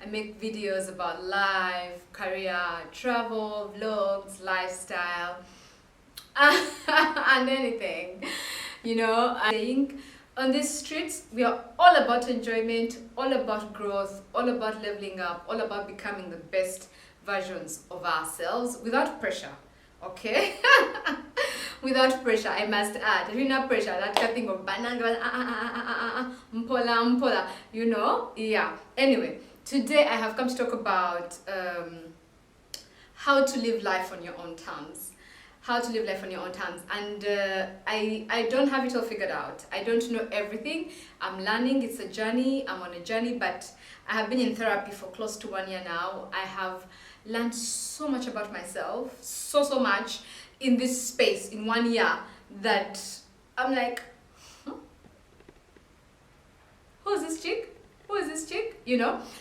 I make videos about life, career, travel, vlogs, lifestyle, and anything. I think on these streets, we are all about enjoyment, all about growth, all about leveling up, all about becoming the best versions of ourselves without pressure. Okay? Without pressure, I must add. Not pressure, that kind of thing of bananga, mpola, mpola, Yeah. Anyway, today I have come to talk about how to live life on your own terms. How to live life on your own terms. And I don't have it all figured out. I don't know everything. I'm learning. It's a journey. I'm on a journey, but I have been in therapy for close to 1 year now. I have learned so much about myself, so much in this space in 1 year that I'm like, huh? Who is this chick? Who is this chick?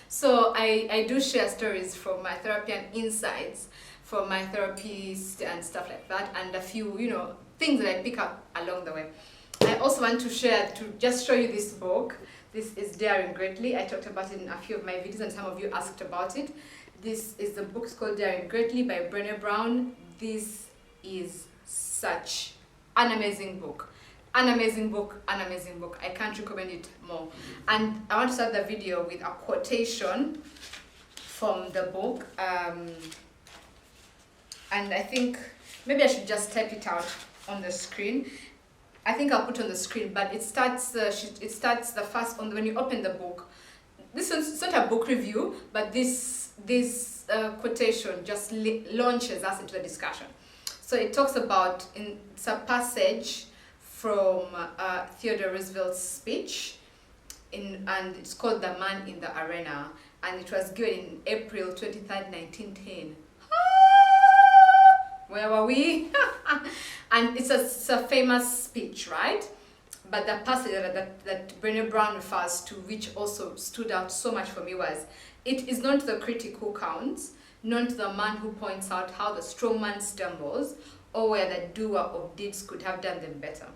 So I do share stories from my therapy and insights from my therapist and stuff like that, and a few things that I pick up along the way. I also want to share, to just show you this book. This is Daring Greatly. I talked about it in a few of my videos and some of you asked about it. This is the book called Daring Greatly by Brené Brown. This is such an amazing book. An amazing book. I can't recommend it more. And I want to start the video with a quotation from the book. And I think maybe I should just type it out on the screen. I think I'll put it on the screen, but it starts the first on when you open the book. This is it's not a book review, but this quotation just launches us into the discussion. So it talks about, it's a passage from Theodore Roosevelt's speech, and it's called The Man in the Arena, and it was given in April 23rd, 1910. Where were we? And it's a famous speech, right? But the passage that Brené Brown refers to, which also stood out so much for me, was, "It is not the critic who counts, not the man who points out how the strong man stumbles, or where the doer of deeds could have done them better.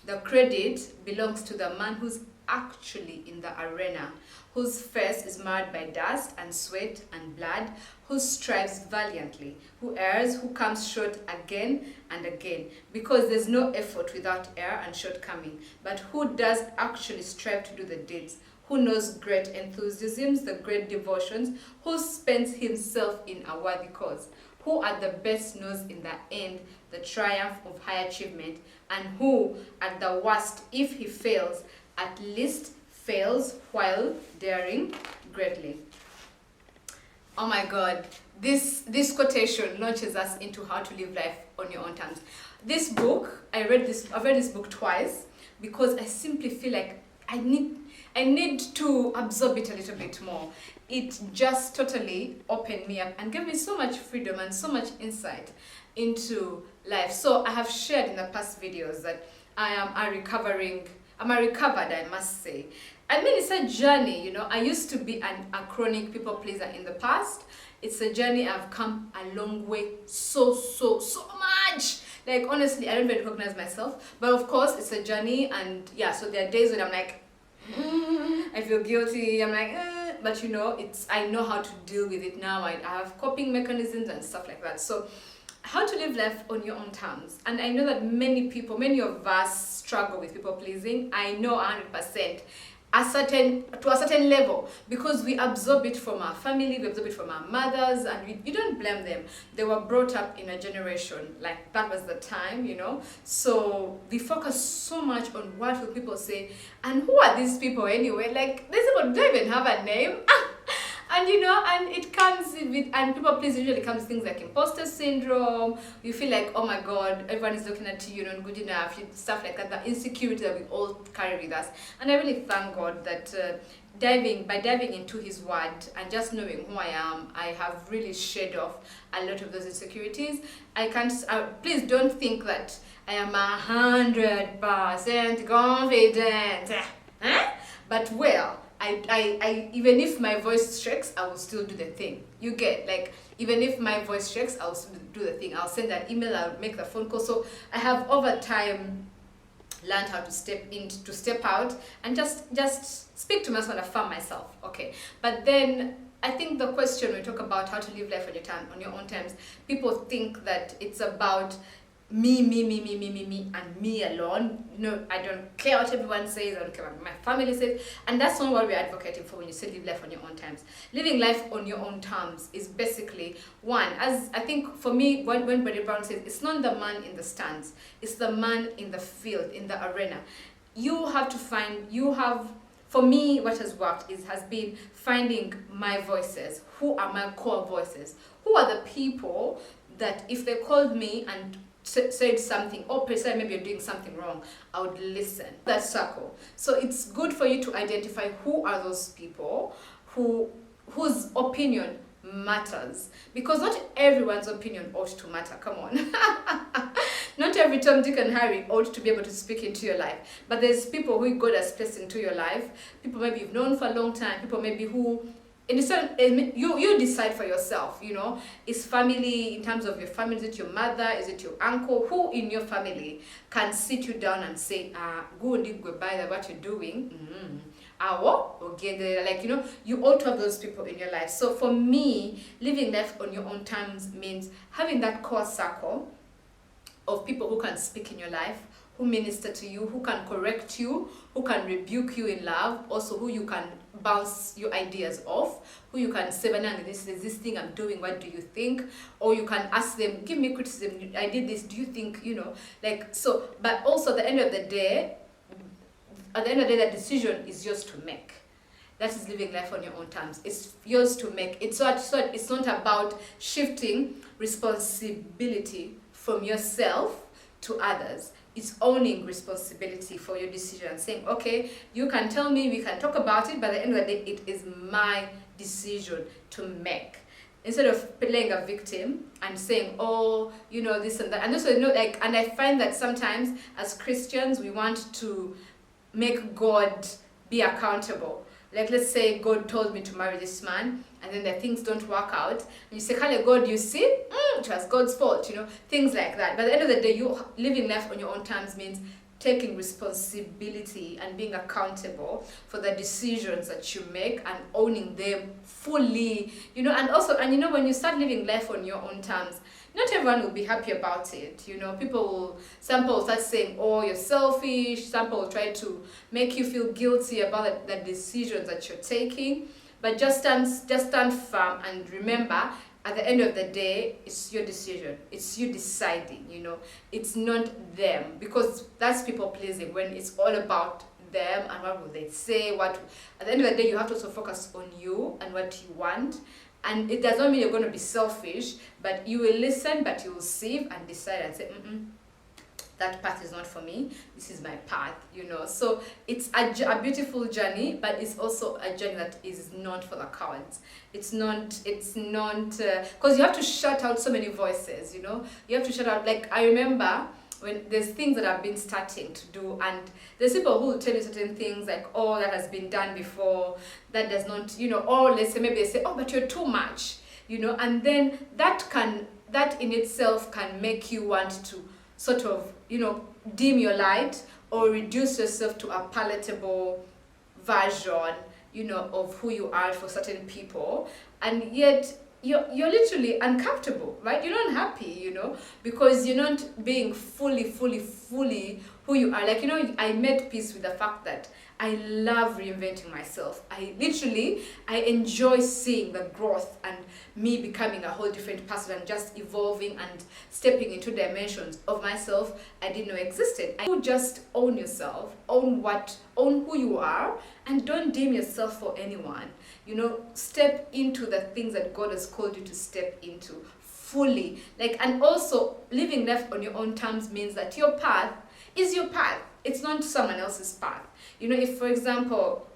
The credit belongs to the man who's actually in the arena, whose face is marred by dust and sweat and blood, who strives valiantly, who errs, who comes short again and again, because there's no effort without error and shortcoming, but who does actually strive to do the deeds, who knows great enthusiasms, the great devotions, who spends himself in a worthy cause, who at the best knows in the end the triumph of high achievement, and who at the worst, if he fails, at least fails while daring greatly." Oh my God, this quotation launches us into how to live life on your own terms. This book, I've read this book twice because I simply feel like I need to absorb it a little bit more. It just totally opened me up and gave me so much freedom and so much insight into life. So I have shared in the past videos that I'm a recovered, I must say. I mean, it's a journey, I used to be a chronic people pleaser in the past. It's a journey. I've come a long way, so much. Like, honestly, I don't even recognize myself. But of course, it's a journey, and yeah, so there are days when I'm like, I feel guilty, I'm like, but I know how to deal with it now. I have coping mechanisms and stuff like that. So how to live life on your own terms. And I know that many of us struggle with people pleasing. I know 100%. To a certain level, because we absorb it from our family, we absorb it from our mothers, and you don't blame them. They were brought up in a generation, like that was the time, So we focus so much on what will people say, and who are these people anyway? Like, these people don't even have a name. And and it comes with, and people please usually comes things like imposter syndrome. You feel like, oh my God, everyone is looking at you, you're not good enough, stuff like that, the insecurity that we all carry with us. And I really thank God that by diving into his word and just knowing who I am, I have really shed off a lot of those insecurities. Please don't think that I am 100% confident. But well, I even if my voice shakes, I will still do the thing. You get, like, even if my voice shakes, I'll still do the thing. I'll send an email, I'll make the phone call. So I have over time learned how to step out and just speak to myself and affirm myself. Okay. But then I think the question when we talk about how to live life on your own terms, people think that it's about me, and me alone. No, I don't care what everyone says, I don't care what my family says. And that's not what we're advocating for when you say live life on your own terms. Living life on your own terms is basically, one, as I think for me, when Brene Brown says, it's not the man in the stands, it's the man in the field, in the arena. For me, what has worked has been finding my voices. Who are my core voices? Who are the people that if they called me and said something, or precisely maybe you're doing something wrong, I would listen. That circle. So it's good for you to identify who are those people whose opinion matters, because not everyone's opinion ought to matter. Come on. Not every Tom, Dick and Harry ought to be able to speak into your life, but there's people who God has placed into your life, people maybe you've known for a long time, people maybe who you decide for yourself, is family, in terms of your family, is it your mother, is it your uncle, who in your family can sit you down and say, go by what you're doing, you ought to have those people in your life. So for me, living life on your own terms means having that core circle of people who can speak in your life, who minister to you, who can correct you, who can rebuke you in love, also who you can bounce your ideas off, who you can say, this is this thing I'm doing, what do you think? Or you can ask them, give me criticism, I did this, do you think, but also at the end of the day, the decision is yours to make. That is living life on your own terms. It's yours to make. It's not about shifting responsibility from yourself to others. It's owning responsibility for your decision, saying, okay, you can tell me, we can talk about it, but at the end of the day, it is my decision to make. Instead of playing a victim and saying, this and that. And also, and I find that sometimes as Christians, we want to make God be accountable. Like, let's say God told me to marry this man, and then the things don't work out. And you say, God, you see? It was God's fault, things like that. But at the end of the day, you living life on your own terms means taking responsibility and being accountable for the decisions that you make and owning them fully, and also, when you start living life on your own terms, not everyone will be happy about it. Some people will start saying, you're selfish. Some people will try to make you feel guilty about the decisions that you're taking. But just stand firm and remember, at the end of the day, it's your decision. It's you deciding, It's not them, because that's people pleasing when it's all about them and what will they say. At the end of the day, you have to also focus on you and what you want. And it does not mean you're going to be selfish, but you will listen, but you will sieve and decide and say, that path is not for me, this is my path, So it's a beautiful journey, but it's also a journey that is not for the cowards. It's not, because you have to shut out so many voices, You have to shut out, I remember when there's things that I've been starting to do, and there's people who will tell you certain things like, that has been done before, that does not, or let's say maybe they say, but you're too much, and then that in itself can make you want to sort of, dim your light or reduce yourself to a palatable version, of who you are for certain people, and yet you're literally uncomfortable, right? You're not happy, because you're not being fully who you are. I made peace with the fact that I love reinventing myself. I enjoy seeing the growth and me becoming a whole different person and just evolving and stepping into dimensions of myself I didn't know existed. You just own yourself, own who you are, and don't dim yourself for anyone. Step into the things that God has called you to step into fully. And also living life on your own terms means that your path is your path. It's not someone else's path. If, for example,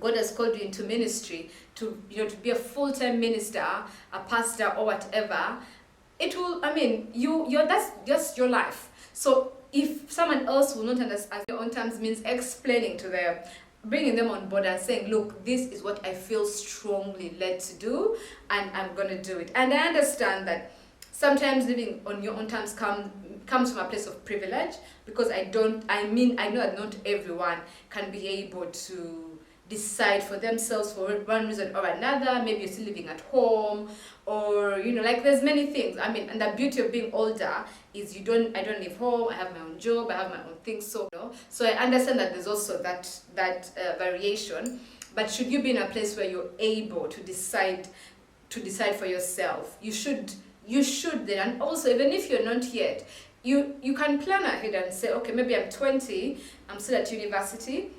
God has called you into ministry to be a full-time minister, a pastor, or whatever, it will, that's just your life. So if someone else will not understand your own terms means explaining to them, bringing them on board and saying, look, this is what I feel strongly led to do, and I'm going to do it. And I understand that sometimes living on your own terms comes from a place of privilege, because I know that not everyone can be able to decide for themselves for one reason or another. Maybe you're still living at home, or like there's many things. I mean, and the beauty of being older is I don't live home, I have my own job, I have my own things. So so I understand that there's also that variation. But should you be in a place where you're able to decide for yourself, you should then. And also, even if you're not yet, you can plan ahead and say, okay, maybe I'm 20, I'm still at university,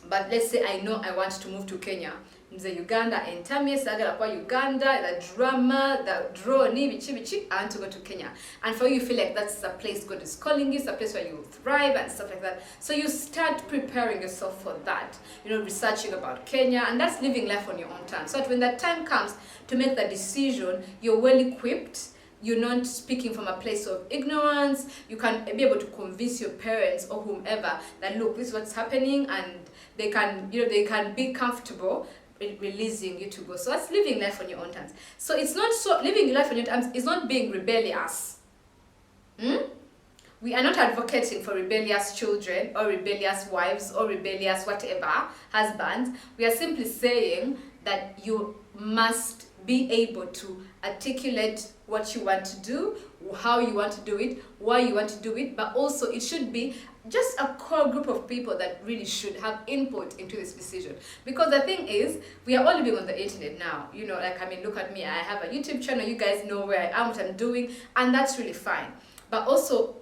but let's say I know I want to move to Kenya. Nze Uganda entamye sagala kwa Uganda, the drama, the drone, bichi, I want to go to Kenya. And for you feel like that's the place God is calling you, it's a place where you thrive and stuff like that. So you start preparing yourself for that, researching about Kenya, and that's living life on your own time. So that when that time comes to make the decision, you're well equipped. You're not speaking from a place of ignorance. You can be able to convince your parents or whomever that, look, this is what's happening, and they can be comfortable releasing you to go. So that's living life on your own terms. So it's not living life on your terms is not being rebellious. We are not advocating for rebellious children or rebellious wives or rebellious whatever husbands. We are simply saying that you must be able to articulate what you want to do, how you want to do it, why you want to do it, but also it should be just a core group of people that really should have input into this decision. Because the thing is, we are all living on the internet now. Look at me, I have a YouTube channel, you guys know where I am, what I'm doing, and that's really fine. But also,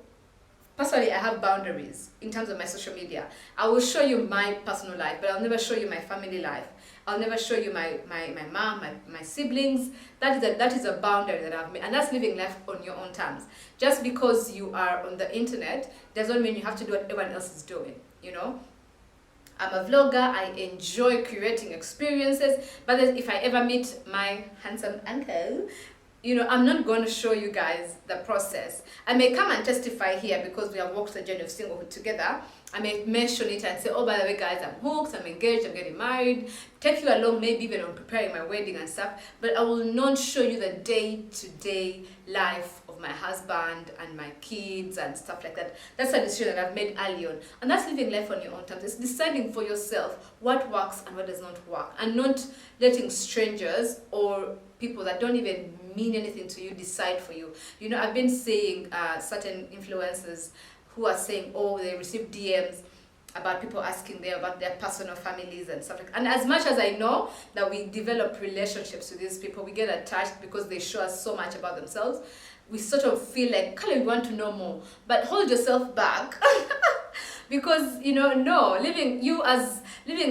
personally, I have boundaries in terms of my social media. I will show you my personal life, but I'll never show you my family life. I'll never show you my mom, my siblings. That is a boundary that I've made, and that's living life on your own terms. Just because you are on the internet doesn't mean you have to do what everyone else is doing. I'm a vlogger. I enjoy creating experiences, but if I ever meet my handsome uncle, I'm not going to show you guys the process. I may come and testify here because we have walked the journey of singlehood together. I may mention it and say, oh, by the way, guys, I'm hooked, I'm engaged, I'm getting married. Take you along, maybe even on preparing my wedding and stuff. But I will not show you the day-to-day life of my husband and my kids and stuff like that. That's a decision that I've made early on. And that's living life on your own terms. It's deciding for yourself what works and what does not work. And not letting strangers or people that don't even mean anything to you decide for you. I've been seeing certain influencers who are saying, oh, they receive DMs about people asking them about their personal families and stuff like that. And as much as I know that we develop relationships with these people, we get attached because they show us so much about themselves, we sort of feel like, Kali, we want to know more. But hold yourself back. Because, no, living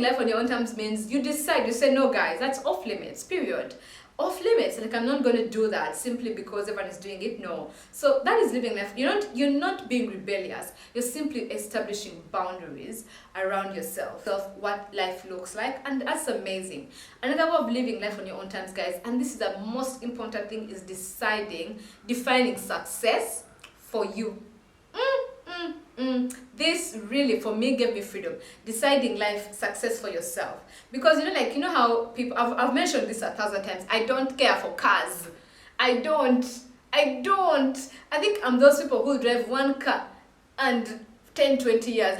life on your own terms means you decide, you say, no, guys, that's off limits, period. Off limits, like I'm not going to do that simply because everyone is doing it. No. So that is living life. You're not being rebellious. You're simply establishing boundaries around yourself of what life looks like, and that's amazing. Another way of living life on your own terms, guys, and this is the most important thing, is defining success for you. This really, for me, gave me freedom. Deciding life success for yourself. Because, how people, I've mentioned this 1,000 times, I don't care for cars. I don't. I think I'm those people who drive one car and 10, 20 years.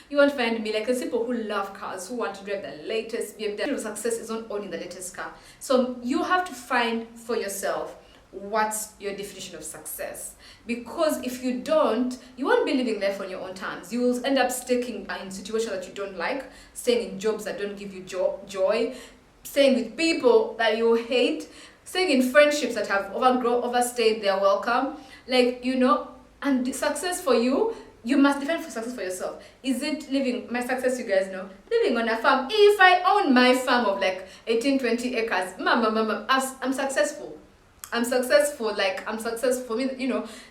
You won't find me like the people who love cars, who want to drive the latest BMW. Success is not owning the latest car. So you have to find for yourself what's your definition of success, because if you don't, you won't be living life on your own terms. You will end up sticking in situations that you don't like, staying in jobs that don't give you joy, staying with people that you hate, staying in friendships that have overstayed their welcome, and success for you. You must define for success for yourself. Is it living, my success, you guys know, living on a farm? If I own my farm of 18, 20 acres, I'm successful. I'm successful for me,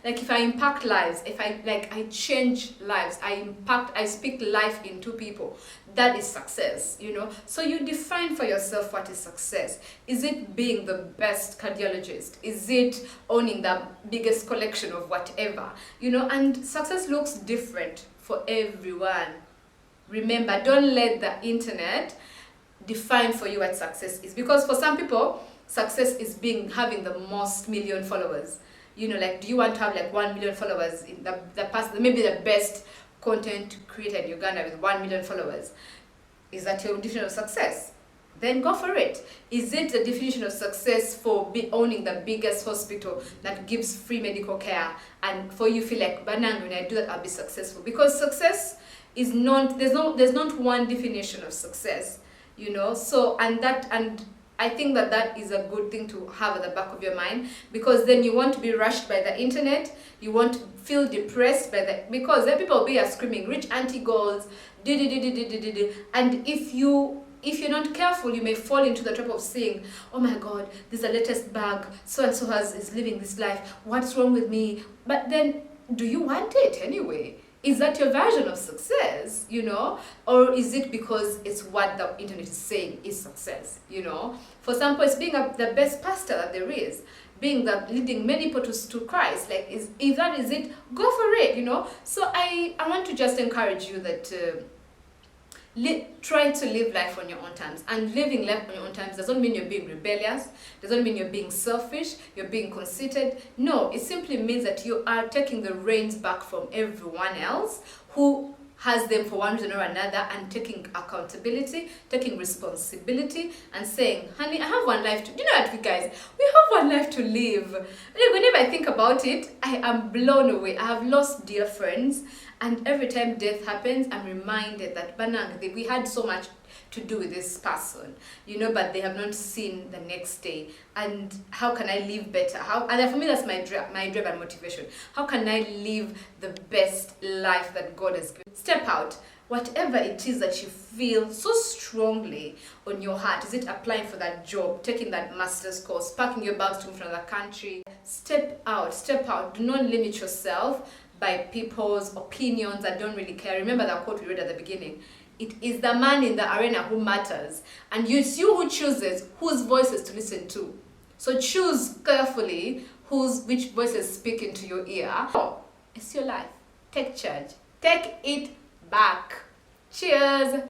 if I impact lives, if I change lives, I speak life into people, that is success, So you define for yourself what is success. Is it being the best cardiologist? Is it owning the biggest collection of whatever, and success looks different for everyone. Remember, don't let the internet define for you what success is, because for some people, success is having the most million followers. Do you want to have 1 million followers in the past, maybe the best content creator in Uganda with 1 million followers? Is that your definition of success? Then go for it. Is it the definition of success for owning the biggest hospital that gives free medical care, and for you feel like, Banang, when I do that, I'll be successful? Because success is not, there's not one definition of success, you know. So, and I think that is a good thing to have at the back of your mind, because then you won't be rushed by the internet, you won't feel depressed by the, because then people will be screaming, rich auntie goals, and if you're not careful, you may fall into the trap of saying, oh my God, this is the latest bag, so-and-so is living this life, what's wrong with me? But then, do you want it anyway? Is that your version of success, you know? Or is it because it's what the internet is saying is success, you know? For example, it's being the best pastor that there is, leading many people to Christ. Like, if that is it, go for it, you know? So I want to just encourage you that try to live life on your own terms. And living life on your own terms doesn't mean you're being rebellious, doesn't mean you're being selfish, you're being conceited. No, it simply means that you are taking the reins back from everyone else who has them for one reason or another, and taking accountability, taking responsibility, and saying, honey, I have one life to, you know what, you guys, we have one life to live. Whenever I think about it, I am blown away. I have lost dear friends, and every time death happens, I'm reminded that, Banang, we had so much to do with this person, you know, but they have not seen the next day. And how can I live better? And for me, that's my drive and motivation. How can I live the best life that God has given? Step out. Whatever it is that you feel so strongly on your heart, is it applying for that job, taking that master's course, packing your bags to move from another country? Step out, step out. Do not limit yourself by people's opinions that don't really care. Remember that quote we read at the beginning. It is the man in the arena who matters, and it's you who chooses whose voices to listen to. So choose carefully which voices speak into your ear. It's your life. Take charge. Take it back. Cheers.